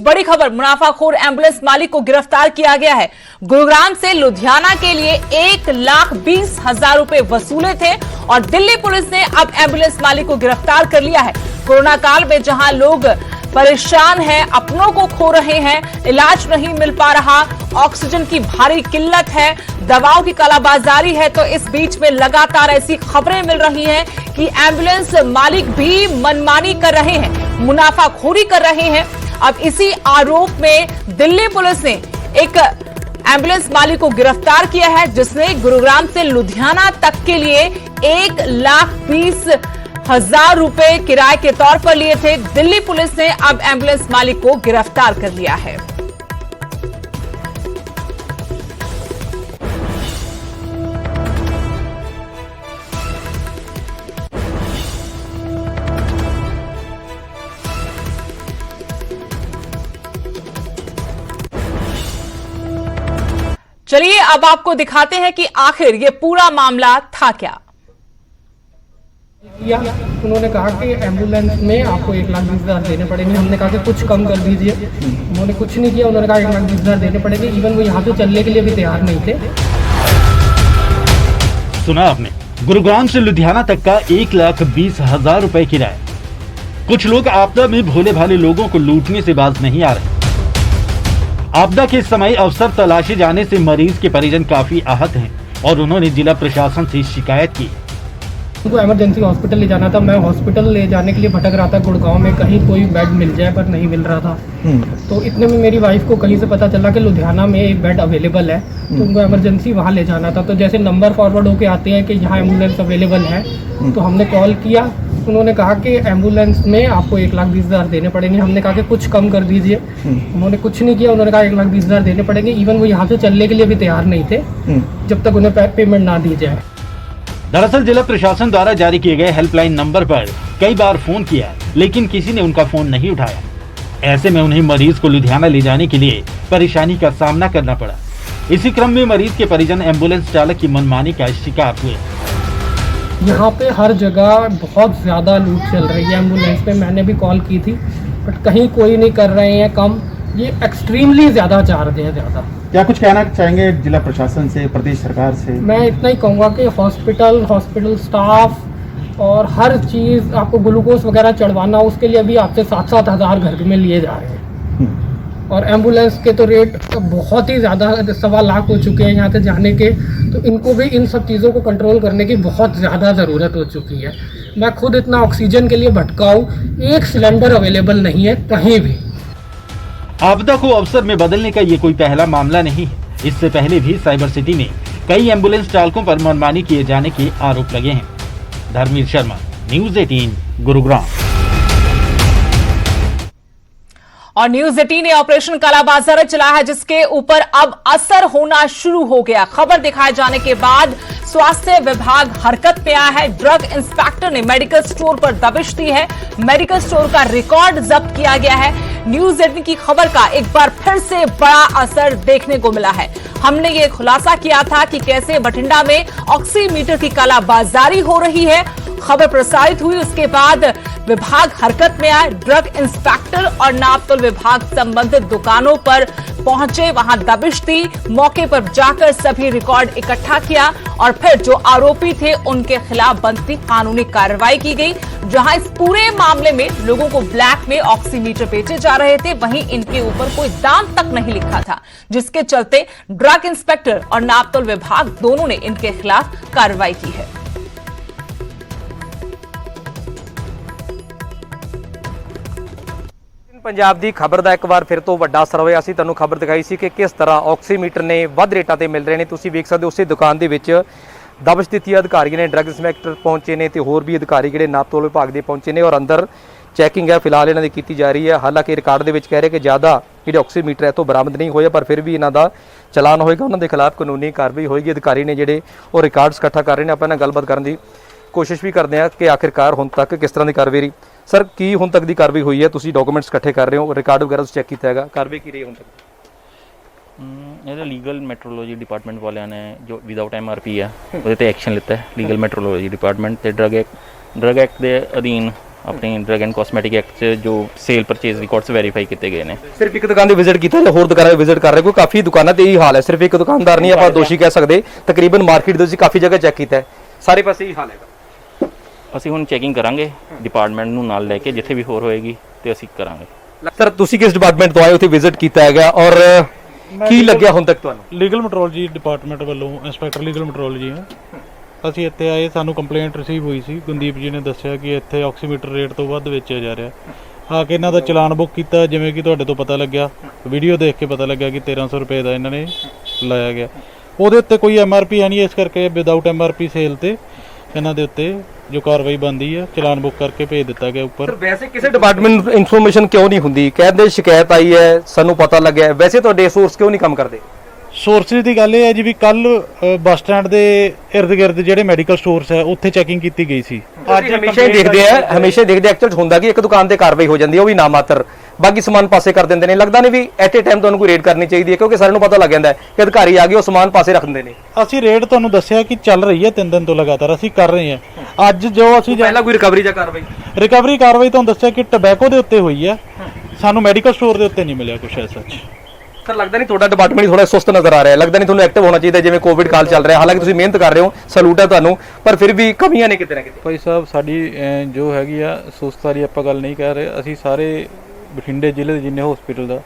बड़ी खबर, मुनाफाखोर एम्बुलेंस मालिक को गिरफ्तार किया गया है। गुरुग्राम से लुधियाना के लिए 1,20,000 रुपए वसूले थे और दिल्ली पुलिस ने अब एम्बुलेंस मालिक को गिरफ्तार कर लिया है। कोरोना काल में जहां लोग परेशान हैं, अपनों को खो रहे हैं, इलाज नहीं मिल पा रहा, ऑक्सीजन की भारी किल्लत है, दवाओं की कालाबाजारी है, तो इस बीच में लगातार ऐसी खबरें मिल रही हैं कि एम्बुलेंस मालिक भी मनमानी कर रहे हैं, मुनाफाखोरी कर रहे हैं। अब इसी आरोप में दिल्ली पुलिस ने एक एम्बुलेंस मालिक को गिरफ्तार किया है, जिसने गुरुग्राम से लुधियाना तक के लिए 1,20,000 रुपए किराए के तौर पर लिए थे। दिल्ली पुलिस ने अब एम्बुलेंस मालिक को गिरफ्तार कर लिया है। चलिए अब आपको दिखाते हैं कि आखिर ये पूरा मामला था क्या। उन्होंने कहा कि एम्बुलेंस में आपको 1,20,000 देने पड़ेंगे। हमने कहा कि कुछ कम कर दीजिए। उन्होंने कुछ नहीं किया। उन्होंने कहा 1,20,000 देने पड़ेंगे। इवन वो यहाँ से चलने के लिए भी तैयार नहीं थे। सुना आपने, गुरुग्राम से लुधियाना तक का 1,20,000 रुपए किराया। कुछ लोग आपदा में भोले भाले लोगों को लूटने से बाज नहीं आ रहे। आपदा के समय अवसर तलाशे जाने से मरीज के परिजन काफी आहत हैं और उन्होंने जिला प्रशासन से शिकायत की। उनको इमरजेंसी हॉस्पिटल ले जाना था। मैं हॉस्पिटल ले जाने के लिए भटक रहा था गुड़गांव में, कहीं कोई बेड मिल जाए, पर नहीं मिल रहा था। तो इतने में मेरी वाइफ को कहीं से पता चला कि लुधियाना में एक बेड अवेलेबल है, तो उनको इमरजेंसी वहाँ ले जाना था। तो जैसे नंबर फॉरवर्ड होके आते हैं कि यहाँ एम्बुलेंस अवेलेबल है, तो हमने कॉल किया। उन्होंने कहा कि एम्बुलेंस में आपको 1,20,000 देने पड़ेंगे। हमने कहा कि कुछ कम कर दीजिए। उन्होंने कुछ नहीं किया। उन्होंने कहा 1,20,000 देने पड़ेंगे। इवन वो यहाँ से चलने के लिए भी तैयार नहीं थे जब तक उन्हें पेमेंट ना दी जाए। दरअसल जिला प्रशासन द्वारा जारी किए गए हेल्पलाइन नंबर पर कई बार फोन किया, लेकिन किसी ने उनका फोन नहीं उठाया। ऐसे में उन्हें मरीज को लुधियाना ले जाने के लिए परेशानी का सामना करना पड़ा। इसी क्रम में मरीज के परिजन एम्बुलेंस चालक की मनमानी का शिकार हुए। यहाँ पे हर जगह बहुत ज़्यादा लूट चल रही है एम्बुलेंस पे। मैंने भी कॉल की थी, बट कहीं कोई नहीं कर रहे हैं कम। ये एक्सट्रीमली ज़्यादा चार्ज है। ज़्यादा क्या कुछ कहना चाहेंगे जिला प्रशासन से, प्रदेश सरकार से? मैं इतना ही कहूँगा कि हॉस्पिटल स्टाफ और हर चीज़, आपको ग्लूकोज वगैरह चढ़वाना, उसके लिए भी आपसे 7-7 हज़ार घर में लिए जा रहे हैं। और एम्बुलेंस के तो रेट बहुत ही ज़्यादा 1.25 लाख हो चुके हैं यहाँ से जाने के। तो इनको भी इन सब चीज़ों को कंट्रोल करने की बहुत ज़्यादा ज़रूरत हो चुकी है। मैं खुद इतना ऑक्सीजन के लिए भटका हूँ, एक सिलेंडर अवेलेबल नहीं है कहीं भी। आपदा को अवसर में बदलने का ये कोई पहला मामला नहीं है। इससे पहले भी साइबर सिटी में कई एम्बुलेंस चालकों पर मनमानी किए जाने के आरोप लगे हैं। धर्मवीर शर्मा, न्यूज़ 18, गुरुग्राम। और न्यूज़ 18 ने ऑपरेशन कालाबाजारी चलाया है, जिसके ऊपर अब असर होना शुरू हो गया। खबर दिखाए जाने के बाद स्वास्थ्य विभाग हरकत में आया है। ड्रग इंस्पेक्टर ने मेडिकल स्टोर पर दबिश दी है। मेडिकल स्टोर का रिकॉर्ड जब्त किया गया है। न्यूज़ 18 की खबर का एक बार फिर से बड़ा असर देखने को मिला है। हमने ये खुलासा किया था कि कैसे बठिंडा में ऑक्सीमीटर की कालाबाजारी हो रही है। खबर प्रसारित हुई, उसके बाद विभाग हरकत में आए। ड्रग इंस्पेक्टर और नापतोल विभाग संबंधित दुकानों पर पहुंचे, वहां दबिश दी। मौके पर जाकर सभी रिकॉर्ड इकट्ठा किया और फिर जो आरोपी थे उनके खिलाफ बनती कानूनी कार्रवाई की गई। जहां इस पूरे मामले में लोगों को ब्लैक में ऑक्सीमीटर बेचे जा रहे थे, वहीं इनके ऊपर कोई दाम तक नहीं लिखा था, जिसके चलते ड्रग इंस्पेक्टर और नापतोल विभाग दोनों ने इनके खिलाफ कार्रवाई की है। ਪੰਜਾਬ ਦੀ ਖਬਰ ਦਾ ਇੱਕ ਵਾਰ ਫਿਰ ਤੋਂ ਵੱਡਾ ਅਸਰ ਹੋਇਆ। ਅਸੀਂ ਤੁਹਾਨੂੰ ਖਬਰ ਦਿਖਾਈ ਸੀ ਕਿ ਕਿਸ ਤਰ੍ਹਾਂ ਆਕਸੀਮੀਟਰ ਨੇ ਵੱਧ ਰੇਟਾਂ ਤੇ ਮਿਲ ਰਹੇ ਨੇ। ਤੁਸੀਂ ਵੇਖ ਸਕਦੇ ਹੋ ਉਸੇ ਦੁਕਾਨ ਦੇ ਵਿੱਚ ਦਬਸ਼ ਦਿੱਤੀ ਅਧਿਕਾਰੀਆਂ ਨੇ, ਡਰੱਗ ਇੰਸਪੈਕਟਰ ਪਹੁੰਚੇ ਨੇ ਤੇ ਹੋਰ ਵੀ ਅਧਿਕਾਰੀ ਜਿਹੜੇ ਨਾਪਤੋਲ ਵਿਭਾਗ ਦੇ ਪਹੁੰਚੇ ਨੇ ਔਰ ਅੰਦਰ ਚੈਕਿੰਗ ਹੈ ਫਿਲਹਾਲ ਇਹਨਾਂ ਦੀ ਕੀਤੀ ਜਾ ਰਹੀ ਹੈ। ਹਾਲਾਂਕਿ ਰਿਕਾਰਡ ਦੇ ਵਿੱਚ ਕਹਿ ਰਹੇ ਕਿ ਜ਼ਿਆਦਾ ਜਿਹੜੇ ਆਕਸੀਮੀਟਰ ਹੈ ਤੋਂ ਬਰਾਮਦ ਨਹੀਂ ਹੋਏ, ਪਰ ਫਿਰ ਵੀ ਇਹਨਾਂ ਦਾ ਚਲਾਨ ਹੋਏਗਾ, ਉਹਨਾਂ ਦੇ ਖਿਲਾਫ ਕਾਨੂੰਨੀ ਕਾਰਵਾਈ ਹੋਏਗੀ। ਅਧਿਕਾਰੀ ਨੇ ਜਿਹੜੇ ਉਹ ਰਿਕਾਰਡਸ ਇਕੱਠਾ ਕਰ ਰਹੇ ਨੇ। ਆਪਾਂ ਨਾਲ ਗੱਲਬਾਤ ਕਰਨ ਦੀ ਕੋਸ਼ਿਸ਼ ਵੀ ਕਰਦੇ ਹਾਂ ਕਿ ਆਖਿਰਕਾਰ ਹੁਣ ਤੱਕ ਕਿਸ ਤਰ੍ਹਾਂ ਦੀ ਕਾਰਵਾਈ ਰਹੀ। सर की हुण तक दी कार्रवाई हुई है? तुसीं डॉक्यूमेंट्स इकट्ठे कर रहे हो, रिकॉर्ड वगैरह चेक किया है, कार्रवाई की रही है हुण तक? ਇਹਦਾ ਲੀਗਲ ਮੈਟਰੋਲੋਜੀ ਡਿਪਾਰਟਮੈਂਟ ਵਾਲਿਆਂ ਨੇ ਜੋ ਵਿਦਆਊਟ MRP ਹੈ ਉਹਦੇ ਤੇ ਐਕਸ਼ਨ ਲਿੱਤਾ ਹੈ। ਲੀਗਲ ਮੈਟਰੋਲੋਜੀ ਡਿਪਾਰਟਮੈਂਟ ਤੇ ਡਰਗ ਐਕਟ ਦੇ ਅਧੀਨ अपनी ड्रग एंड कॉस्मेटिक एक्ट 'ਚ जो सेल परचेज रिकॉर्ड्स ਵੈਰੀਫਾਈ ਕੀਤੇ ਗਏ ਨੇ। ਸਿਰਫ ਇੱਕ ਦੁਕਾਨ ਤੇ ਵਿਜ਼ਿਟ ਕੀਤਾ ਜਾਂ ਹੋਰ ਦੁਕਾਨਾਂ ਤੇ ਵਿਜ਼ਿਟ ਕਰ ਰਹੇ ਕੋਈ? ਕਾਫੀ ਦੁਕਾਨਾਂ ਤੇ ਇਹੀ ਹਾਲ ਹੈ, ਸਿਰਫ ਇੱਕ ਦੁਕਾਨਦਾਰ ਨਹੀਂ ਆਪਾਂ ਦੋਸ਼ੀ ਕਹਿ ਸਕਦੇ, ਤਕਰੀਬਨ ਮਾਰਕੀਟ ਦੇ ਵਿੱਚ ਕਾਫੀ ਜਗ੍ਹਾ ਚੈੱਕ ਕੀਤਾ ਹੈ, ਸਾਰੇ ਪਾਸੇ ਇਹੀ ਹਾਲ ਹੈਗਾ। ਅਸੀਂ ਹੁਣ ਚੈਕਿੰਗ ਕਰਾਂਗੇ ਡਿਪਾਰਟਮੈਂਟ ਨੂੰ ਨਾਲ ਲੈ ਕੇ, ਜਿੱਥੇ ਵੀ ਹੋਰ ਹੋਏਗੀ ਤੇ ਅਸੀਂ ਕਰਾਂਗੇ। ਸਰ ਤੁਸੀਂ ਕਿਸ ਡਿਪਾਰਟਮੈਂਟ ਤੋਂ ਆਏ, ਉੱਥੇ ਵਿਜ਼ਿਟ ਕੀਤਾ ਹੈਗਾ ਔਰ ਕੀ ਲੱਗਿਆ ਹੁਣ ਤੱਕ ਤੁਹਾਨੂੰ? ਲੀਗਲ ਮੈਟਰੋਲੋਜੀ ਡਿਪਾਰਟਮੈਂਟ ਵੱਲੋਂ ਇੰਸਪੈਕਟਰ ਲੀਗਲ ਮੈਟਰੋਲੋਜੀ ਹਾਂ। ਅਸੀਂ ਇੱਥੇ ਆਏ, ਸਾਨੂੰ ਕੰਪਲੇਂਟ ਰਿਸੀਵ ਹੋਈ ਸੀ, ਗੁਰਦੀਪ ਜੀ ਨੇ ਦੱਸਿਆ ਕਿ ਇੱਥੇ ਆਕਸੀਮੀਟਰ ਰੇਟ ਤੋਂ ਵੱਧ ਵੇਚਿਆ ਜਾ ਰਿਹਾ। ਆ ਕੇ ਇਹਨਾਂ ਦਾ ਚਲਾਨ ਬੁੱਕ ਕੀਤਾ, ਜਿਵੇਂ ਕਿ ਤੁਹਾਡੇ ਤੋਂ ਪਤਾ ਲੱਗਿਆ, ਵੀਡੀਓ ਦੇਖ ਕੇ ਪਤਾ ਲੱਗਿਆ ਕਿ 1300 ਰੁਪਏ ਦਾ ਇਹਨਾਂ ਨੇ ਲਾਇਆ ਗਿਆ। ਉਹਦੇ ਉੱਤੇ ਕੋਈ MRP ਹੈ ਨਹੀਂ, ਇਸ ਕਰਕੇ ਵਿਦਆਊਟ MRP ਸੇਲ ਤੇ ਇਹਨਾਂ ਦੇ ਉੱਤੇ ਜੋ ਕਾਰਵਾਈ ਬਣਦੀ ਹੈ ਚਲਾਨ ਬੁੱਕ ਕਰਕੇ ਭੇਜ ਦਿੱਤਾ ਗਿਆ ਉੱਪਰ। ਸਰ ਵੈਸੇ ਕਿਸੇ ਡਿਪਾਰਟਮੈਂਟ ਨੂੰ ਇਨਫੋਰਮੇਸ਼ਨ ਕਿਉਂ ਨਹੀਂ ਹੁੰਦੀ? ਕਹਿੰਦੇ ਸ਼ਿਕਾਇਤ ਆਈ ਹੈ, ਸਾਨੂੰ ਪਤਾ ਲੱਗਿਆ, ਵੈਸੇ ਤੁਹਾਡੇ ਸੋਰਸ ਕਿਉਂ ਨਹੀਂ ਕੰਮ ਕਰਦੇ? ਸੋਰਸਿਸ ਦੀ ਗੱਲ ਇਹ ਹੈ ਜੀ ਵੀ ਕੱਲ ਬੱਸ ਸਟੈਂਡ ਦੇ ਇਰਦ ਗਿਰਦ ਜਿਹੜੇ ਮੈਡੀਕਲ ਸਟੋਰਸ ਹੈ ਉੱਥੇ ਚੈਕਿੰਗ ਕੀਤੀ ਗਈ ਸੀ। ਅੱਜ ਹਮੇਸ਼ਾ ਹੀ ਦੇਖਦੇ ਆ, ਐਕਚੁਅਲ ਹੁੰਦਾ ਕਿ ਇੱਕ ਦੁਕਾਨ ਤੇ ਕਾਰਵਾਈ ਹੋ ਜਾਂਦੀ ਹੈ, ਉਹ ਵੀ ਨਾ ਮਾਤਰ, ਬਾਕੀ ਸਮਾਨ ਪਾਸੇ ਕਰ ਦਿੰਦੇ ਨੇ। ਲੱਗਦਾ ਨਹੀਂ ਵੀ ਐਟ ਏ ਟਾਈਮ ਤੁਹਾਨੂੰ ਕੋਈ ਰੇਡ ਕਰਨੀ ਚਾਹੀਦੀ ਹੈ, ਕਿਉਂਕਿ ਸਾਰਿਆਂ ਨੂੰ ਪਤਾ ਲੱਗ ਜਾਂਦਾ ਹੈ ਕਿ ਅਧਿਕਾਰੀ ਆ ਗਏ, ਉਹ ਸਮਾਨ ਪਾਸੇ ਰੱਖ ਦਿੰਦੇ ਨੇ। ਅਸੀਂ ਰੇਡ ਤੁਹਾਨੂੰ ਦੱਸਿਆ ਕਿ ਚੱਲ ਰਹੀ ਹੈ 3 ਦਿਨ ਤੋਂ ਲਗਾਤਾਰ ਅਸੀਂ ਕਰ ਰਹੇ ਹਾਂ। ਅੱਜ ਜੋ ਅਸੀਂ ਪਹਿਲਾਂ ਕੋਈ ਰਿਕਵਰੀ ਜਾਂ ਕਾਰਵਾਈ ਤੁਹਾਨੂੰ ਦੱਸਿਆ ਕਿ ਟobacco ਦੇ ਉੱਤੇ ਹੋਈ ਹੈ, ਸਾਨੂੰ ਮੈਡੀਕਲ ਸਟੋਰ ਦੇ ਉੱਤੇ ਨਹੀਂ ਮਿਲਿਆ ਕੁਝ ਐਸਾ। ਸਰ ਲੱਗਦਾ ਨਹੀਂ ਤੁਹਾਡਾ ਡਿਪਾਰਟਮੈਂਟ ਥੋੜਾ ਸੁਸਤ ਨਜ਼ਰ ਆ ਰਿਹਾ, ਲੱਗਦਾ ਨਹੀਂ ਤੁਹਾਨੂੰ ਐਕਟਿਵ ਹੋਣਾ ਚਾਹੀਦਾ, ਜਿਵੇਂ ਕੋਵਿਡ ਕਾਲ ਚੱਲ ਰਿਹਾ, ਹਾਲਾਂਕਿ ਤੁਸੀਂ ਮਿਹਨਤ ਕਰ ਰਹੇ ਹੋ, ਸਲੂਟ ਹੈ ਤੁਹਾਨੂੰ, ਪਰ ਫਿਰ ਵੀ ਕਮੀਆਂ ਨੇ ਕਿਤੇ ਨਾ ਕਿਤੇ। ਭਾਈ ਸਾਹਿਬ ਸਾਡੀ ਜੋ ਹੈਗੀ ਆ ਸੁਸਤਾਰੀ ਆਪਾਂ ਗੱਲ ਨਹੀਂ ਕਰ ਰਹੇ, ਅਸੀਂ ਸਾਰੇ ਬਠਿੰਡੇ ਜ਼ਿਲ੍ਹੇ ਦੇ ਜਿੰਨੇ ਹਸਪੀਟਲ ਦਾ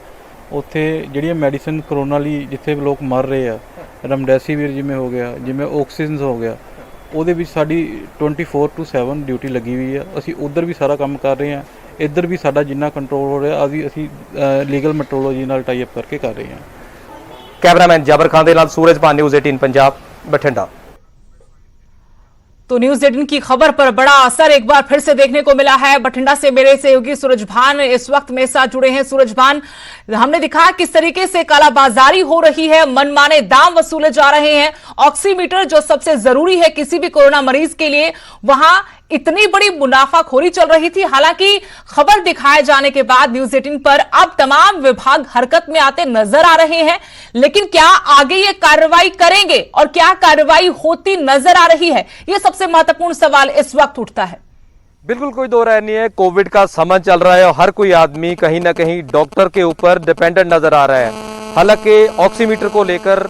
ਉੱਥੇ ਜਿਹੜੀਆਂ ਮੈਡੀਸਿਨ ਕਰੋਨਾ ਲਈ ਜਿੱਥੇ ਲੋਕ ਮਰ ਰਹੇ ਆ, ਰਮਡੈਸੀਵਿਰ ਜਿਵੇਂ ਹੋ ਗਿਆ, ਜਿਵੇਂ ਆਕਸੀਜਨ ਹੋ ਗਿਆ, ਉਹਦੇ ਵਿੱਚ ਸਾਡੀ 24/7 ਡਿਊਟੀ ਲੱਗੀ ਹੋਈ ਆ। ਅਸੀਂ ਉਧਰ ਵੀ ਸਾਰਾ ਕੰਮ ਕਰ ਰਹੇ ਹਾਂ, ਇੱਧਰ ਵੀ ਸਾਡਾ ਜਿੰਨਾ ਕੰਟਰੋਲ ਹੋ ਰਿਹਾ ਅਸੀਂ ਲੀਗਲ ਮੈਟਰੋਲੋਜੀ ਨਾਲ ਟਾਈ ਅਪ ਕਰਕੇ ਕਰ ਰਹੇ ਹਾਂ। ਕੈਮਰਾਮੈਨ ਜਾਬਰ ਖਾਨ ਦੇ ਨਾਲ ਸੂਰਜ ਪਾਨ, ਨਿਊਜ਼ 18 पंजाब बठिंडा। तो न्यूज 18 की खबर पर बड़ा असर एक बार फिर से देखने को मिला है। बठिंडा से मेरे सहयोगी सूरज भान इस वक्त मेरे साथ जुड़े हैं। सूरज भान, हमने दिखाया किस तरीके से कालाबाजारी हो रही है, मनमाने दाम वसूले जा रहे हैं। ऑक्सीमीटर जो सबसे जरूरी है किसी भी कोरोना मरीज के लिए, वहां इतनी बड़ी मुनाफाखोरी चल रही थी। हालांकि खबर दिखाए जाने के बाद न्यूज 18 पर अब तमाम विभाग हरकत में आते नजर आ रहे हैं, लेकिन क्या आगे ये कार्रवाई करेंगे और क्या कार्रवाई होती नजर आ रही है, ये सबसे महत्वपूर्ण सवाल इस वक्त उठता है। बिल्कुल कोई दो राय नहीं है, कोविड का समय चल रहा है और हर कोई आदमी कहीं ना कहीं डॉक्टर के ऊपर डिपेंडेंट नजर आ रहा है। हालांकि ऑक्सीमीटर को लेकर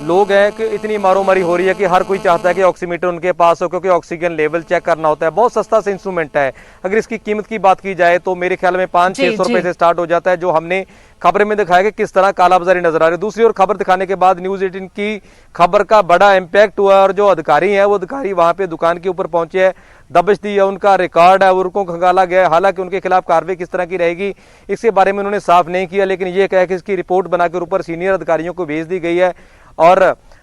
लोग हैं कि इतनी मारोमारी हो रही है कि हर कोई चाहता है कि ऑक्सीमीटर उनके पास हो, क्योंकि ऑक्सीजन लेवल चेक करना होता है। बहुत सस्ता सा इंस्ट्रूमेंट है। अगर इसकी कीमत की बात की जाए तो मेरे ख्याल में 500-600 रुपए से स्टार्ट हो जाता है, जो हमने खबर में दिखाया कि किस तरह कालाबाजारी नजर आ रही है। दूसरी ओर खबर दिखाने के बाद न्यूज 18 की खबर का बड़ा इंपैक्ट हुआ और जो अधिकारी हैं वो अधिकारी वहां पे दुकान के ऊपर पहुंचे हैं, दबिश दी है, उनका रिकॉर्ड है, उनको खंगाला गया है। हालांकि उनके खिलाफ कार्रवाई किस तरह की रहेगी इसके बारे में उन्होंने साफ नहीं किया, लेकिन ये कहा कि इसकी रिपोर्ट बनाकर ऊपर सीनियर अधिकारियों को भेज दी गई है और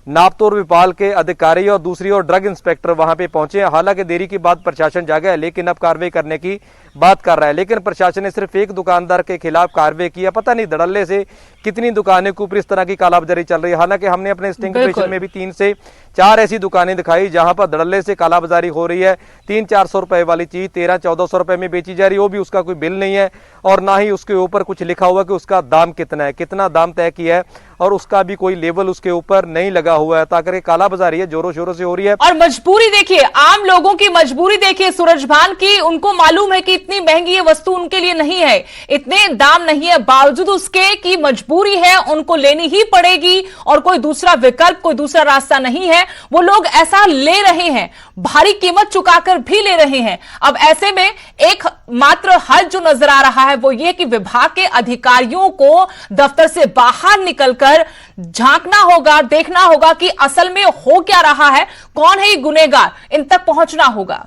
नापतोल विभाग के अधिकारी और दूसरी ओर ड्रग इंस्पेक्टर वहां पे पहुंचे हैं। हालांकि देरी के बाद प्रशासन जागा है, लेकिन अब कार्रवाई करने की बात कर रहा है। लेकिन प्रशासन ने सिर्फ एक दुकानदार के खिलाफ कार्रवाई की है, पता नहीं धड़ल्ले से कितनी दुकानें के ऊपर इस तरह की कालाबाजारी चल रही है। हालांकि हमने अपने स्टिंग ऑपरेशन में भी 3 से 4 ऐसी दुकानें दिखाई जहां पर धड़ल्ले से कालाबाजारी हो रही है। 300-400 रुपए वाली चीज 1300-1400 रुपए में बेची जा रही है, वो भी उसका कोई बिल नहीं है और ना ही उसके ऊपर कुछ लिखा हुआ कि उसका दाम कितना है, कितना दाम तय किया है और उसका भी कोई लेबल उसके ऊपर नहीं लगा हुआ है। ताकि कालाबाजारी है जोरों शोरों से हो रही है। और मजबूरी देखिए, आम लोगों की मजबूरी देखिए सूरज भान की, उनको मालूम है कि इतनी महंगी ये वस्तु उनके लिए नहीं है, इतने दाम नहीं है, बावजूद उसके की मजबूरी है, उनको लेनी ही पड़ेगी और कोई दूसरा विकल्प, कोई दूसरा रास्ता नहीं है। वो लोग ऐसा ले रहे हैं, भारी कीमत चुकाकर भी ले रहे हैं। अब ऐसे में एक मात्र हल जो नजर आ रहा है वो ये कि विभाग के अधिकारियों को दफ्तर से बाहर निकलकर झांकना होगा, देखना होगा कि असल में हो क्या रहा है, कौन है ये गुनहगार, इन तक पहुंचना होगा।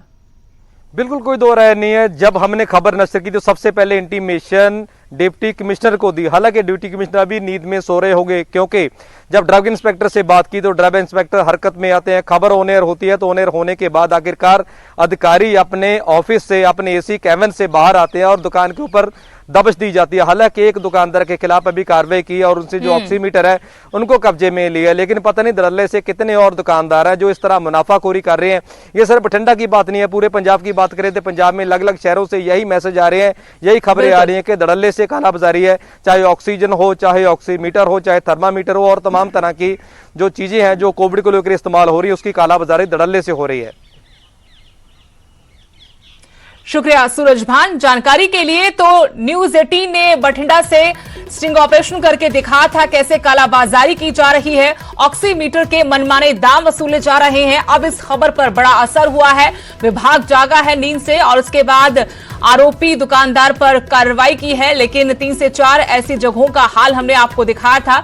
बिल्कुल कोई दो राय नहीं है। जब हमने खबर नशर की तो सबसे पहले इंटीमेशन डिप्टी कमिश्नर को दी। हालांकि डिप्टी कमिश्नर अभी नींद में सो रहे होंगे, क्योंकि जब ड्रग इंस्पेक्टर से बात की तो ड्रग इंस्पेक्टर हरकत में आते हैं। खबर ऑन एयर होती है तो ऑन एयर होने के बाद आखिरकार अधिकारी अपने ऑफिस से, अपने एसी कैबिन से बाहर आते हैं और दुकान के ऊपर दबिश दी जाती है। हालांकि एक दुकानदार के खिलाफ अभी कार्रवाई की और उनसे जो ऑक्सीमीटर है उनको कब्जे में लिया, लेकिन पता नहीं धड़ल्ले से कितने और दुकानदार हैं जो इस तरह मुनाफाखोरी कर रहे हैं। ये सिर्फ बठिंडा की बात नहीं है, पूरे पंजाब की बात करें तो पंजाब में अलग अलग शहरों से यही मैसेज आ रहे हैं, यही खबरें आ रही हैं कि धड़ल्ले से कालाबाजारी है, चाहे ऑक्सीजन हो, चाहे ऑक्सीमीटर हो, चाहे थर्मामीटर हो और तमाम तरह की जो चीजें हैं जो कोविड को लेकर इस्तेमाल हो रही है उसकी कालाबाजारी धड़ल्ले से हो रही है। शुक्रिया सूरज भान जानकारी के लिए। तो न्यूज 18 ने बठिंडा से स्टिंग ऑपरेशन करके दिखाया था कैसे कालाबाजारी की जा रही है, ऑक्सीमीटर के मनमाने दाम वसूले जा रहे हैं। अब इस खबर पर बड़ा असर हुआ है, विभाग जागा है नींद से और उसके बाद आरोपी दुकानदार पर कार्रवाई की है। लेकिन 3 से 4 ऐसी जगहों का हाल हमने आपको दिखाया था।